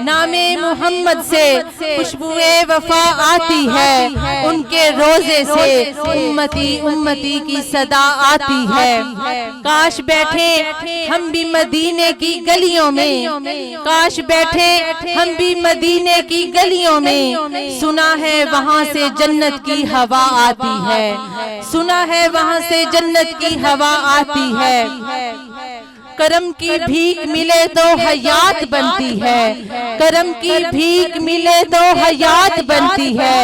نام محمد سے خوشبوئے وفا آتی ہے، ان کے روزے سے امتی امتی کی صدا آتی ہے۔ کاش بیٹھے ہم بھی مدینے کی گلیوں میں، کاش بیٹھے ہم بھی مدینے کی گلیوں میں، سنا ہے وہاں سے جنت کی ہوا آتی ہے، سنا ہے وہاں سے جنت کی ہوا آتی ہے۔ کرم کی بھیک ملے تو حیات بنتی ہے، کرم کی بھیک ملے تو حیات بنتی ہے۔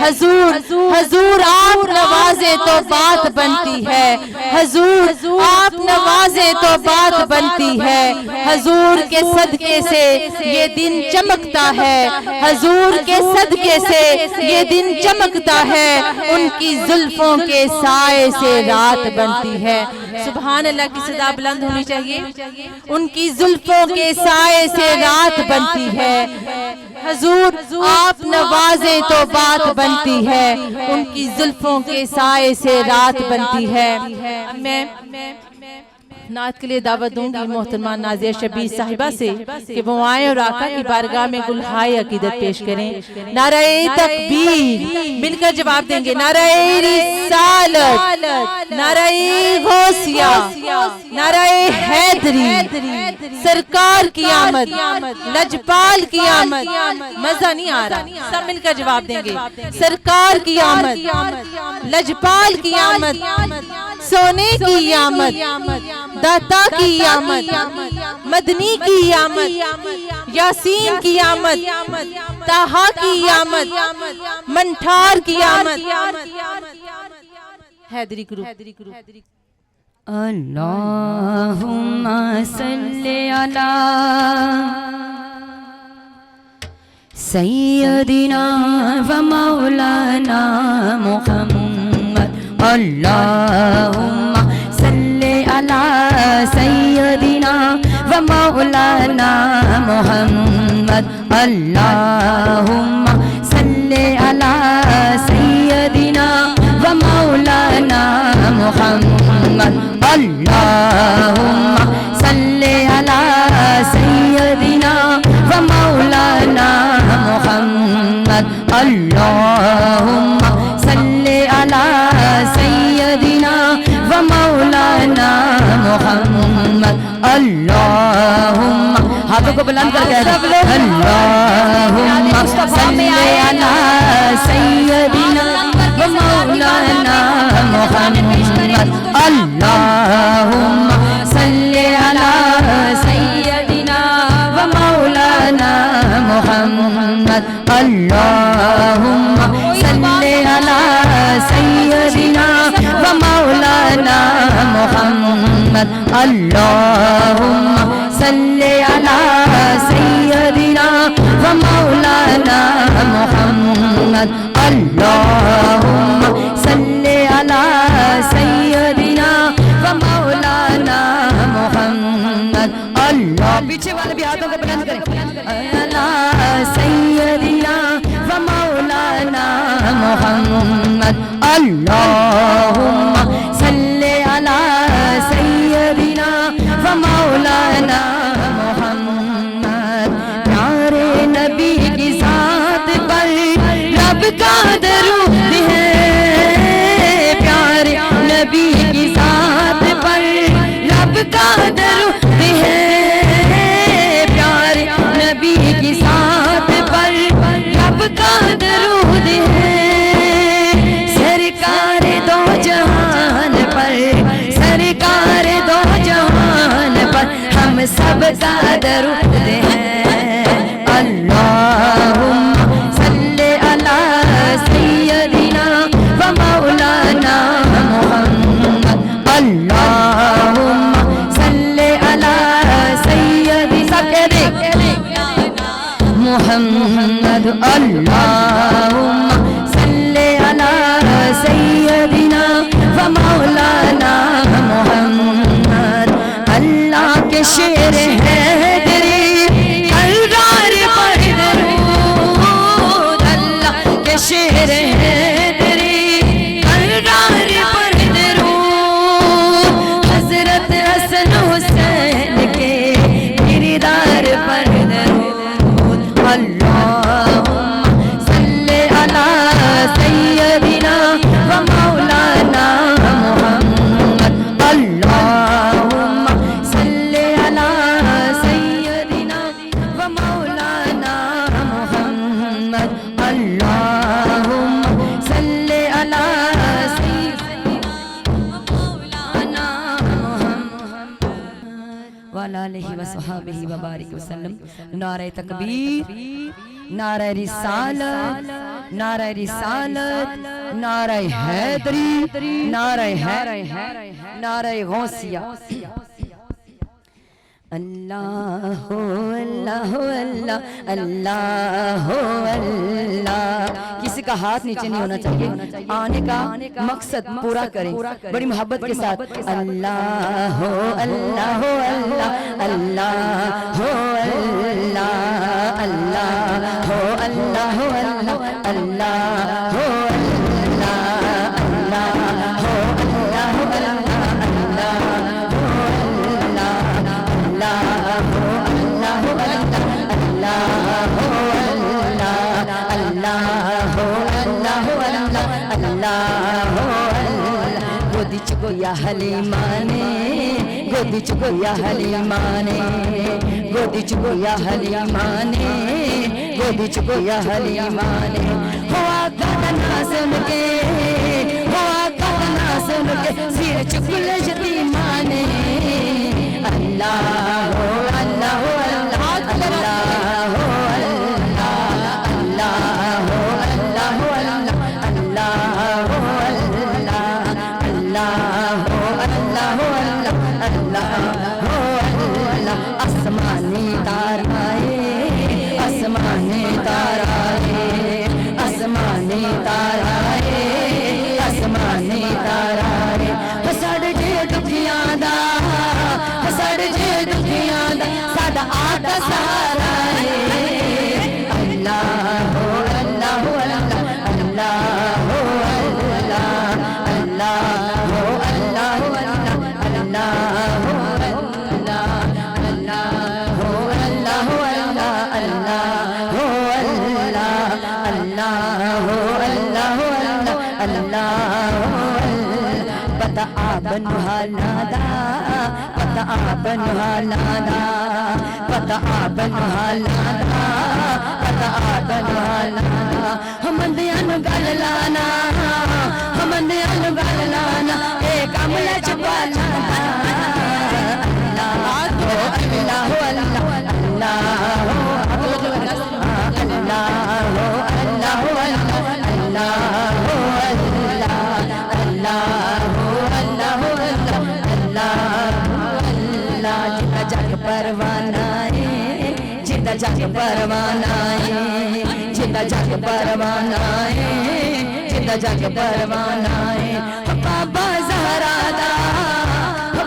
حضور آپ نوازے تو بات بنتی ہے، حضور آپ نوازے تو بات بنتی ہے۔ حضور کے صدقے سے یہ دن چمکتا ہے، حضور کے صدقے سے یہ دن چمکتا ہے، ان کی زلفوں کے سائے سے رات بنتی ہے۔ سبحان اللہ کی صدا بلند ہونی چاہیے۔ ان کی زلفوں کے سائے سے رات بنتی ہے۔ حضور آپ نوازے تو بات بنتی ہے، ان کی زلفوں کے سائے سے رات بنتی ہے۔ میں نعت کے لیے دعوت دوں گی محترمہ نازیہ شبیر صاحبہ سے کہ وہ آئیں اور آقا کی بارگاہ میں گلہائے عقیدت پیش کریں۔ نعرہ تکبیر مل کر جواب دیں گے، نعرہ رسالت، نعرہ غوثیہ، نعرہ حیدری، سرکار کی آمد، لجپال کی آمد۔ مزہ نہیں آ رہا، سب مل کر جواب دیں گے، سرکار کی آمد، لجپال کی آمد، سونے کی آمد، داتا کی آمد، مدنی کی آمد، یاسین کی آمد، طٰہٰ کی آمد، منٹھار کی آمد، حیدری گروپ۔ اللہم صلی علی سیدنا و مولانا محمد، اللہم صلی علی سیدنا و مولانا محمد، اللہم صلی علی سیدنا و مولانا محمد، اللہم صلی علی سیدنا و مولانا محمد، اللہم صلی علی سیدنا و مولانا محمد، اللہم ہاتھوں کو بلند کر کے اللہم صلی علی سیدنا و مولانا محمد، اللہم صلی علی سیدنا و مولانا محمد، اللہم صلی علی سیدنا و مولانا محمد، اللہم صلی علی سیدنا و مولانا محمد، اللہم صلی علی سیدنا و مولانا محمد، اللہ پیچھے والے بھی ہاتھوں کو بلند کریں، علی سیدنا و مولانا محمد، اللہم صلی علی سیدنا و مولانا محمد۔ پیارے نبی کی ذات پر رب کا درود ہے، پیارے نبی کی ذات پر رب کا درود ہے، پیارے نبی کی ذات پر رب کا درود ہے، سرکار دو جہان پر، سرکار دو جہان پر ہم سب کا درود ہے، اللہم صلی علی سیدنا و مولانا محمد، اللہم صلی علی سیدنا محمد، اللہم صلی علی سیدنا و مولانا محمد۔ اللہ کے شعر حیدری کرار پر درود، اللہ کے شعر حیدری کرار پر درود، حضرت حسن حسین کے کردار پر درود، آلہ وصحابہ وبارک وسلم. نعرہ تکبیر، نعرہ رسالت، نعرہ رسالت، نعرہ حیدری، نعرہ نعرہ غوثیہ. اللہ اللہ اللہ اللہ اللہ. کسی کا ہاتھ نیچے نہیں ہونا چاہیے. آنے کا مقصد پورا کریں بڑی محبت کے ساتھ. اللہ اللہ اللہ اللہ اللہ اللہ اللہ گودی چکویا حلیمانے، گودی چکویا حلیمانے، گودی چکویا حلیمانے، گودی چکویا حلیمانے. ہوا گانا سن کے، ہوا گانا سن کے سیر چکل یتیمانے. اللہ اللہ آسمانی تارائے، آسمانی تارائے، آسمانی تارائے، آسمانی تارائے. سڑ جے دکھیاں دا، سڑ جے دکھیاں دا ساڈا آقا سہارا ہے. اللہ اللہ اللہ اللہ پتہ آبن حالادا، پتہ آبن حالادا، پتہ آبن حالادا، پتہ آبن حالادا. ہمندیاں نو گل لانا، ہمندیاں نو گل لانا، اے کمل چھپا لانا. اللہ اللہ اللہ جتا جگ پروانہ ہے، جتا جگ پروانہ ہے، جتا جگ پروانہ ہے. بابا زہرا دا،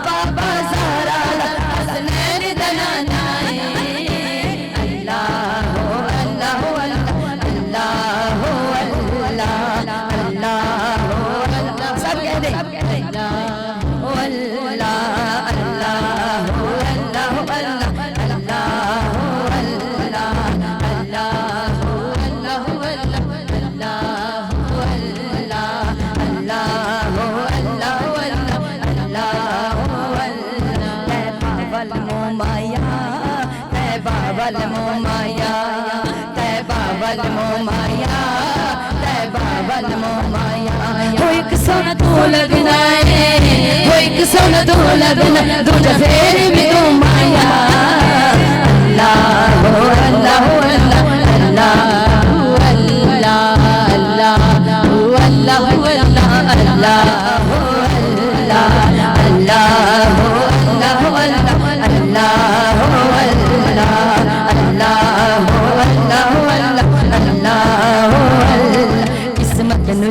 بابا زہرا دا حسنین دا نانا ہے. اللہ اللہ اللہ اللہ اللہ سب کہہ دیں. والمومایا تیبہ والمومایا، تیبہ والمومایا. ہو ایک سونا تو لگنا ہے، ہو ایک سونا تو لگنا، دوجہ پھر بھی تو مایا. اللہ اللہ اللہ اللہ اللہ اللہ اللہ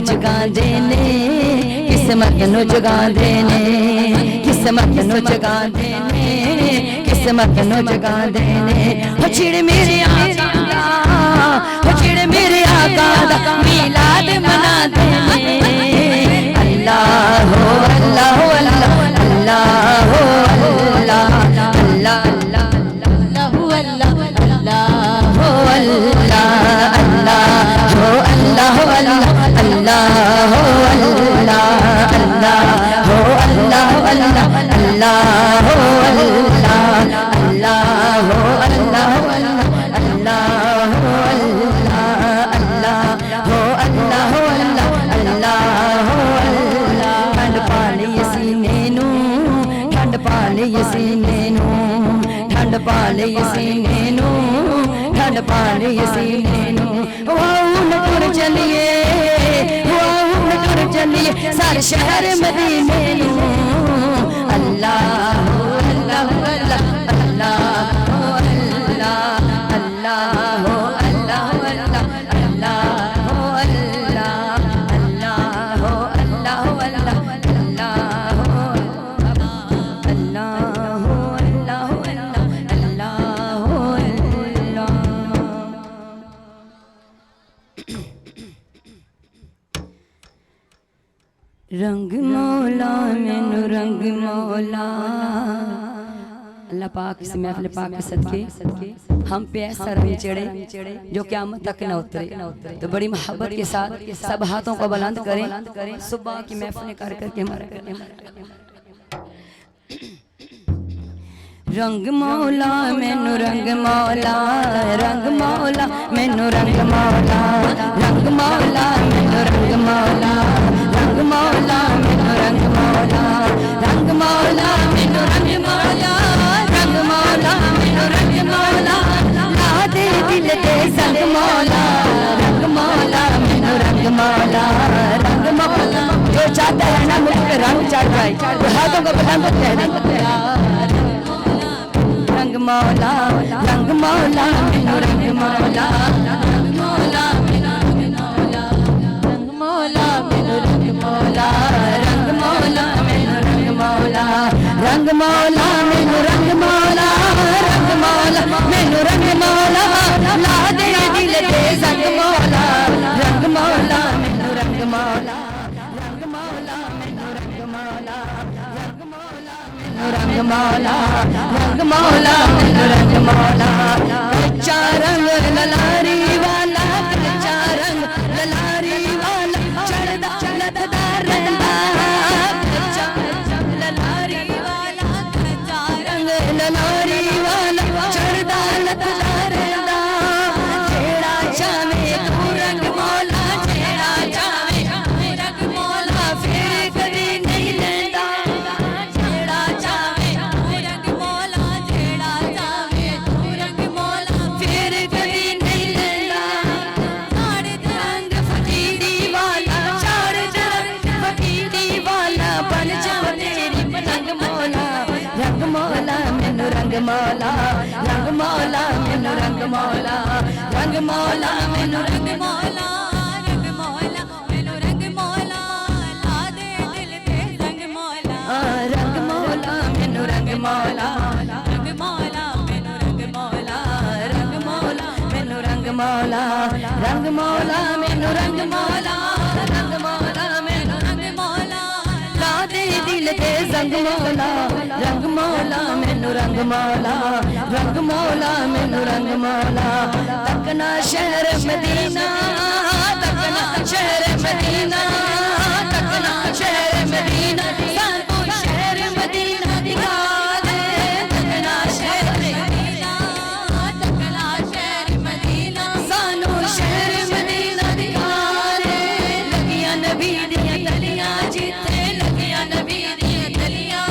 جگا دینے، قسمت نو جگا دینے، قسمت نو جگا دینے، قسمت نو جگا دینے. ہو چھڑ میرے آقا دا، ہو چھڑ میرے آقا دا میلاد منا دینے. اللہ اللہ اللہ اللہ اللہ اللہ اللہ لے سینے نو ٹھنڈ پا لے سینے نو ہن ٹر چلیے ہن ٹر چلیے سارے شہر مدینے نو اللہ اللہ اللہ اللہ اللہ اللہ رنگ مولا مینو رنگ مولا اللہ پاک اس محفل پاک کے صدقے ہم پہ ایسا رنگ چڑھے جو قیامت تک نہ اترے تو بڑی محبت کے ساتھ سب ہاتھوں کو بلند کریں صبح کی محفل کر کر کے ہمارا رنگ مولا مینو رنگ مولا رنگ مولا مینو رنگ مولا رنگ مولا مینو رنگ مولا رنگ مولا مینو رنگ مولا رنگ مولا مینو رنگ مولا رنگ مولا مینو رنگ مولا لا دے دل تے سنگ مولا رنگ مولا مینو رنگ مولا رنگ مولا جو چاہتا ہے نا مجھ پہ رنگ چڑھ جائے ہاتھوں کو بلند کہہ رنگ مولا رنگ مولا مینو رنگ مولا رنگ مولا مینو رنگ مولا رنگ مولا مینو رنگ مولا رنگ مولا مینو رنگ مولا رنگ مولا مینو رنگ مولا رنگ مولا مینو رنگ مولا لا دے دل تے سنگ مولا رنگ مولا مینو رنگ مولا رنگ مولا مینو رنگ مولا رنگ مولا رنگ مولا رنگ مولا رنگ مولا کچا رنگ للاری والا کچا رنگ للاری والا چڑھدا لددا رہندا کچا رنگ للاری والا کچا رنگ للاری والا چڑھدا لددا رہندا جیڑا چاہے تو رنگ مولا جیڑا چاہے رنگ مولا پھر کبھی نہیں لیندا رنگ مولا رنگ مولا مینو رنگ مولا رنگ مولا مینو رنگ مولا رنگ مولا مینو رنگ مولا لا دے دل تے رنگ مولا رنگ مولا مینو رنگ مولا رنگ مولا مینو رنگ مولا رنگ مولا مینو رنگ مولا رنگ مولا مینو رنگ مولا رنگ مولا مینو رنگ مولا لا دے دل تے رنگ مولا رنگ مولا مینو رنگ مولا رنگ مولا مینو رنگ مولا تکنا شہر مدینہ تکنا شہر مدینہ تکنا شہر مدینہ سانو شہر مدینہ دکھا دے تکنا شہر مدینہ تکنا شہر مدینہ سانو شہر مدینہ دکھا دے لگیاں نبی دیاں گلیاں جیتے لگیاں نبی دیاں گلیاں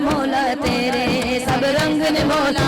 مولا تیرے تیرے سب رنگ نے مولا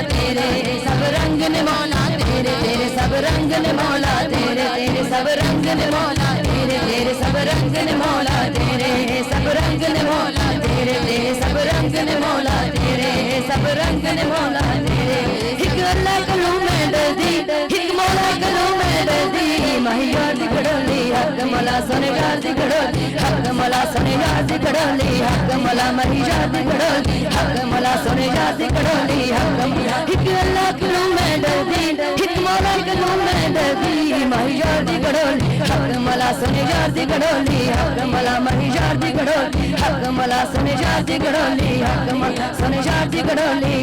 تیرے سب رنگ نے مولا تیرے تیرے سب رنگ نے مولا تیرے تیرے سب رنگ نے مولا تیرے تیرے سب رنگ نے مولا تیرے سب رنگ نے مولا تیرے تیرے سب رنگ نے مولا تیرے سب رنگ نے مولا تیرے ایک اللہ کلو میں دردی ایک مولا کلو میں دردی ماہی یار دی کڑولی حق مولا سنے یار دی کڑولی حق مولا سنے یار دی کڑولی حق مولا ماہی یار دی کڑولی حق مولا سنے یاد کڑولی حق مولا ایک اللہ کلو میں دردی ایک مولا کلو میں دردی مہی یار دی کڑولی حق مولا سنے یار دی کڑولی حق مولا مہی یار دی کڑولی حق مولا سنے یار دی کڑولی حق مولا سنے یار دی کڑولی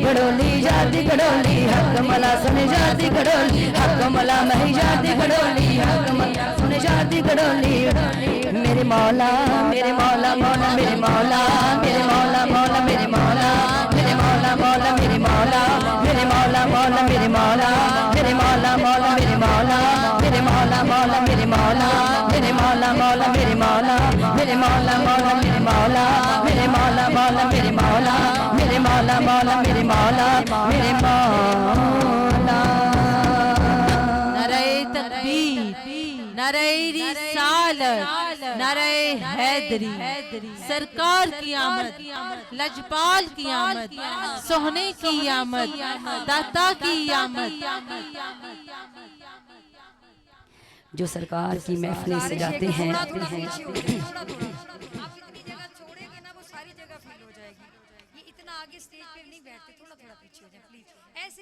کڑولی یار دی کڑولی حق مولا سنے یار دی کڑولی حق مولا مہی یار دی کڑولی حق مولا سنے یار دی کڑولی میرے مولا میرے مولا مولا میرے مولا میرے مولا مولا میرے مولا میرے مولا مولا میرے مولا میرے مولا مولا میرے مولا میرے مولا مولا میرے مولا میرے مولا مولا میرے مولا میرے مولا مولا میرے مولا میرے مولا مولا میرے مولا میرے مولا مولا میرے مولا میرے مولا مولا میرے مولا میرے مولا نعرہ تکبیر، نعرہ رسالت، نعرہ حیدری، سرکار کی آمد، لجپال کی آمد، سوہنے کی آمد، داتا کی آمد۔ جو سرکار کی محفلیں سجاتے ہیں آپ اتنی جگہ چھوڑیں گے نا وہ ساری جگہ فیل ہو جائے گی. یہ اتنا آگے سٹیج پہ نہیں بیٹھتے، تھوڑا تھوڑا پیچھے ہو جائیں پلیز. ایسے